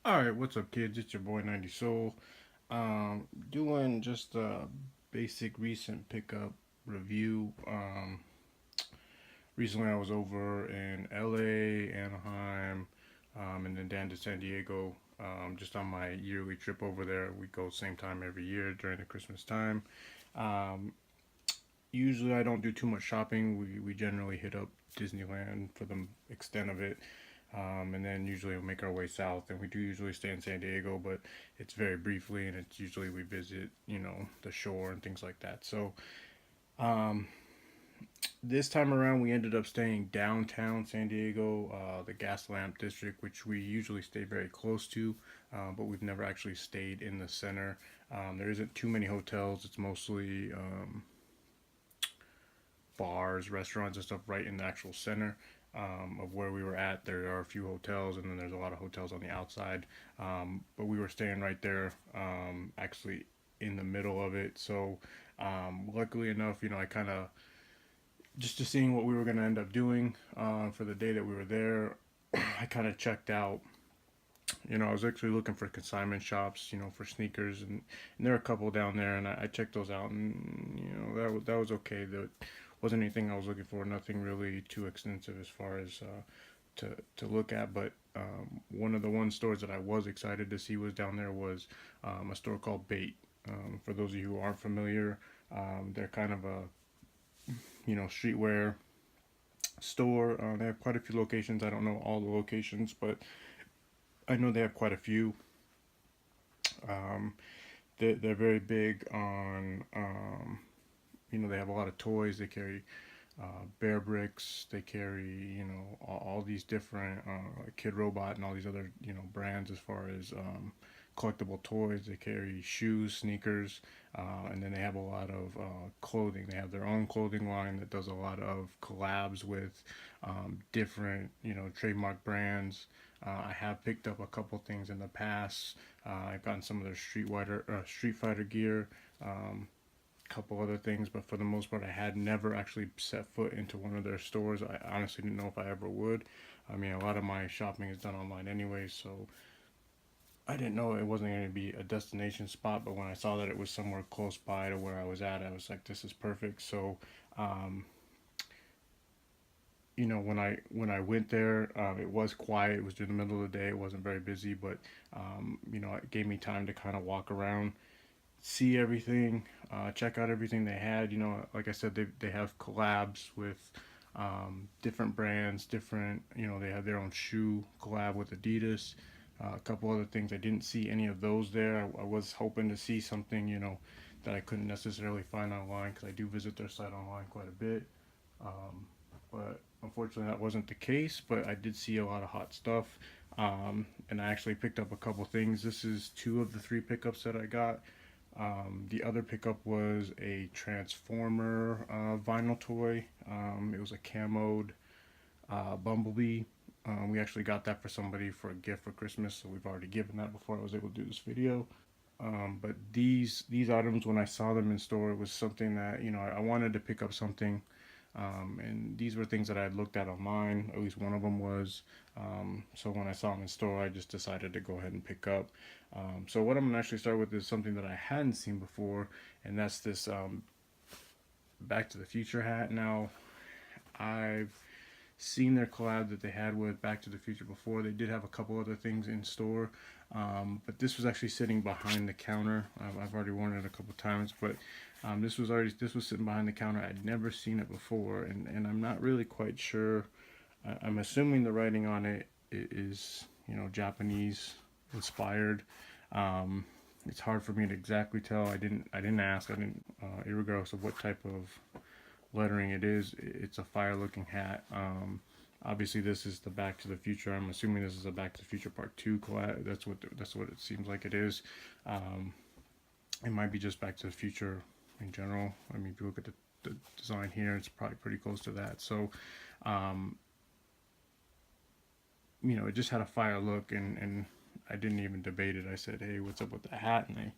Alright, what's up, kids? It's your boy 90 Soul. Doing just a basic recent pickup review. Recently I was over in LA, Anaheim, and then down to San Diego, just on my yearly trip over there. We go same time every year during the Christmas time. Um, Usually I don't do too much shopping. We generally hit up Disneyland for the extent of it. And then usually we'll make our way south, and we do usually stay in San Diego, but it's very briefly, and it's usually we visit, the shore and things like that. So um, this time around, we ended up staying downtown San Diego, the Gaslamp District, which we usually stay very close to, but we've never actually stayed in the center. There isn't too many hotels. It's mostly bars, restaurants, and stuff right in the actual center of where we were at. There are a few hotels, and then there's a lot of hotels on the outside. But we were staying right there, actually in the middle of it. So, luckily enough, I kind of just to seeing what we were going to end up doing for the day that we were there. I kind of checked out. I was actually looking for consignment shops, for sneakers, and there are a couple down there, and I checked those out, and that was okay. That wasn't anything I was looking for. Nothing really too extensive as far as to look at. But one stores that I was excited to see was down there was a store called Bait. For those of you who aren't familiar, they're kind of a streetwear store. They have quite a few locations. I don't know all the locations, but I know they have quite a few. Um, they're very big on, they have a lot of toys. They carry Bear Bricks. They carry, all these different Kid Robot and all these other, brands as far as collectible toys. They carry shoes, sneakers, and then they have a lot of clothing. They have their own clothing line that does a lot of collabs with different, trademark brands. I have picked up a couple things in the past. I've gotten some of their Street Fighter gear, couple other things, but for the most part, I had never actually set foot into one of their stores. I honestly didn't know if I ever would. I mean, a lot of my shopping is done online anyway, so I didn't know it wasn't going to be a destination spot. But when I saw that it was somewhere close by to where I was at, I was like, "This is perfect." So, um, when I went there, it was quiet. It was during the middle of the day. It wasn't very busy, but it gave me time to kind of walk around, see everything, check out everything they had. Like I said, they have collabs with different brands, different, they have their own shoe collab with Adidas, a couple other things. I didn't see any of those there. I was hoping to see something, that I couldn't necessarily find online because I do visit their site online quite a bit. Um, but unfortunately, that wasn't the case. But I did see a lot of hot stuff. And I actually picked up a couple things. This is two of the three pickups that I got. The other pickup was a Transformer vinyl toy. It was a camoed Bumblebee. We actually got that for somebody for a gift for Christmas, so we've already given that before I was able to do this video. But these items, when I saw them in store, it was something that I wanted to pick up something, and these were things that I had looked at online. At least one of them was. So when I saw them in store, I just decided to go ahead and pick up. So what I'm gonna actually start with is something that I hadn't seen before, and that's this Back to the Future hat. Now, I've seen their collab that they had with Back to the Future before. They did have a couple other things in store, but this was actually sitting behind the counter. I've already worn it a couple times, but this was sitting behind the counter. I'd never seen it before, and I'm not really quite sure. I'm assuming the writing on it is Japanese inspired. Um, it's hard for me to exactly tell. I didn't ask. I didn't, regardless of what type of lettering it is. It's a fire looking hat. Obviously, this is the Back to the Future. I'm assuming this is a Back to the Future Part 2 collab. That's what it seems like it is. Um, it might be just Back to the Future in general. I mean, if you look at the design here, it's probably pretty close to that. So, um, it just had a fire look, and I didn't even debate it. I said, "Hey, what's up with the hat?" And they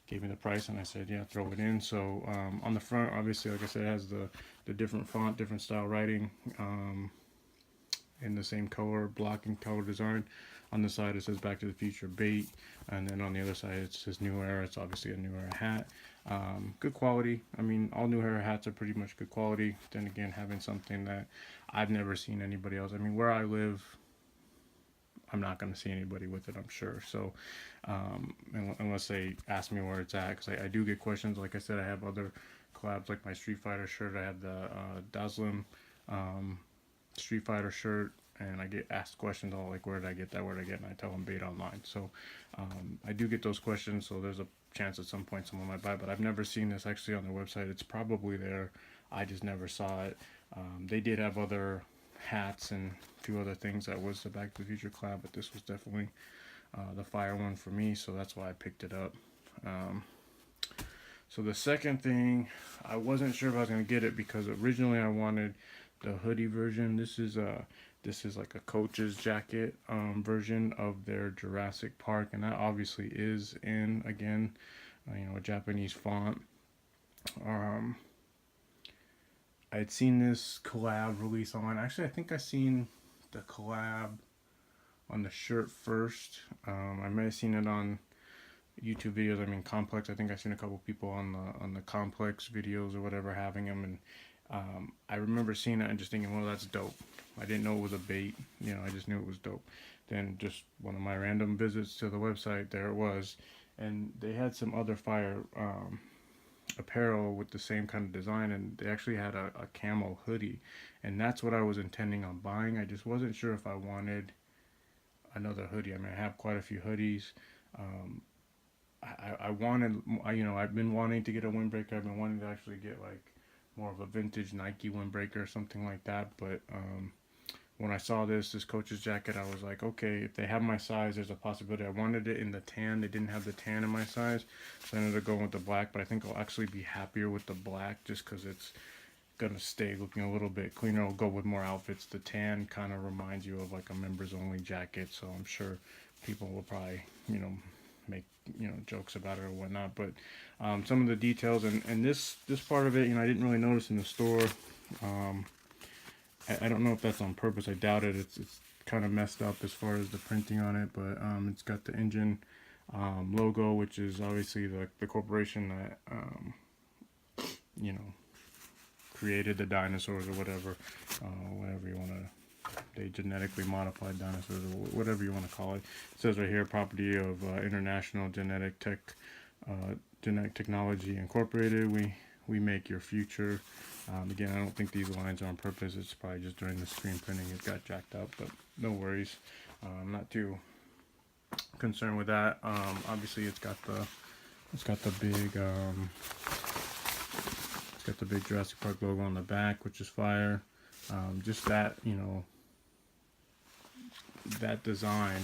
gave me the price, and I said, "Yeah, throw it in." So on the front, obviously, like I said, it has the different font, different style writing, in the same color block and color design. On the side it says Back to the Future bait, and then on the other side it says New Era. It's obviously a New Era hat. Good quality. I mean, all New Era hats are pretty much good quality. Then again, having something that I've never seen anybody else. I mean, where I live, I'm not going to see anybody with it, I'm sure. So, unless they ask me where it's at, because I do get questions. Like I said, I have other collabs, like my Street Fighter shirt. I have the Dazzlim Street Fighter shirt, and I get asked questions all like, where did I get that? Where did I get it? And I tell them Bait Online. So, I do get those questions. So there's a chance at some point someone might buy, but I've never seen this actually on their website. It's probably there. I just never saw it. They did have other hats and a few other things that was the Back to the Future collab, but this was definitely the fire one for me, so that's why I picked it up. So the second thing, I wasn't sure if I was going to get it because originally I wanted the hoodie version. This is like a coach's jacket version of their Jurassic Park, and that obviously is in, again, a Japanese font. I had seen this collab release online. Actually, I think I seen the collab on the shirt first. I may have seen it on YouTube videos. I mean, Complex. I think I seen a couple people on the Complex videos or whatever having them, and I remember seeing it and just thinking, well, that's dope. I didn't know it was a bait. I just knew it was dope. Then just one of my random visits to the website, there it was, and they had some other fire apparel with the same kind of design, and they actually had a camel hoodie, and that's what I was intending on buying. I just wasn't sure if I wanted another hoodie. I mean, I have quite a few hoodies. I wanted, I've been wanting to get a windbreaker. I've been wanting to actually get like more of a vintage Nike windbreaker or something like that, but when I saw this coach's jacket, I was like, okay, if they have my size, there's a possibility. I wanted it in the tan. They didn't have the tan in my size, so I ended up going with the black, but I think I'll actually be happier with the black just because it's going to stay looking a little bit cleaner. I'll go with more outfits. The tan kind of reminds you of like a members only jacket, so I'm sure people will probably, make, jokes about it or whatnot, but some of the details and this part of it, I didn't really notice in the store. I don't know if that's on purpose. I doubt it. It's kind of messed up as far as the printing on it, but it's got the engine logo, which is obviously the corporation that created the dinosaurs or whatever you want to. They genetically modified dinosaurs or whatever you want to call it. It says right here, property of International Genetic Technology Incorporated. We make your future. Again, I don't think these lines are on purpose. It's probably just during the screen printing it got jacked up, but no worries. I'm not too concerned with that. Obviously, it's got the big Jurassic Park logo on the back, which is fire. Just that, that design,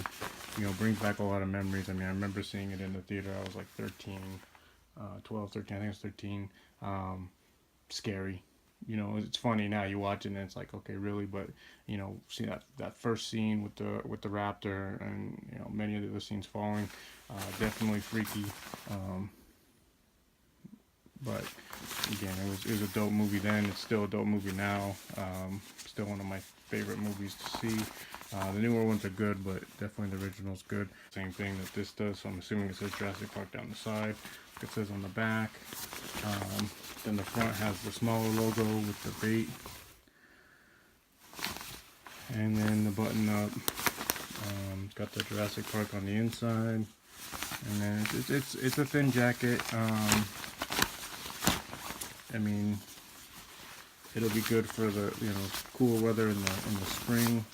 brings back a lot of memories. I mean, I remember seeing it in the theater. I was like 13, 12, 13. I think it was 13. Scary. It's funny now you watch it and it's like, okay, really, but see that first scene with the raptor and many of the other scenes falling, definitely freaky. But again, it was a dope movie then. It's still a dope movie now. Still one of my favorite movies to see. The newer ones are good, but definitely the original's good. Same thing that this does, so I'm assuming it says Jurassic Park down the side. It says on the back. Then the front has the smaller logo with the bait. And then the button up. It's got the Jurassic Park on the inside. And then it's a thin jacket. I mean, it'll be good for the cooler weather in the spring.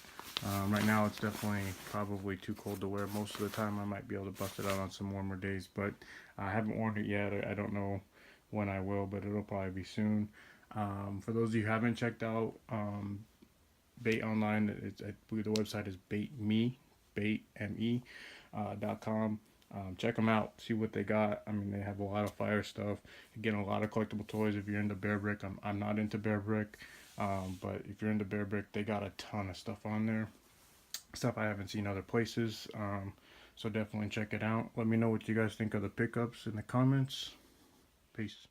Right now it's definitely probably too cold to wear most of the time. I might be able to bust it out on some warmer days, but I haven't worn it yet. I don't know when I will, but it'll probably be soon. For those of you who haven't checked out Bait Online, I believe the website is baitme.com. Check them out, see what they got. I mean, they have a lot of fire stuff. Again, a lot of collectible toys. If you're into Bear Brick, I'm not into Bear Brick, but if you're into Bear Brick, they got a ton of stuff on there. Stuff I haven't seen other places. So definitely check it out. Let me know what you guys think of the pickups in the comments. Peace.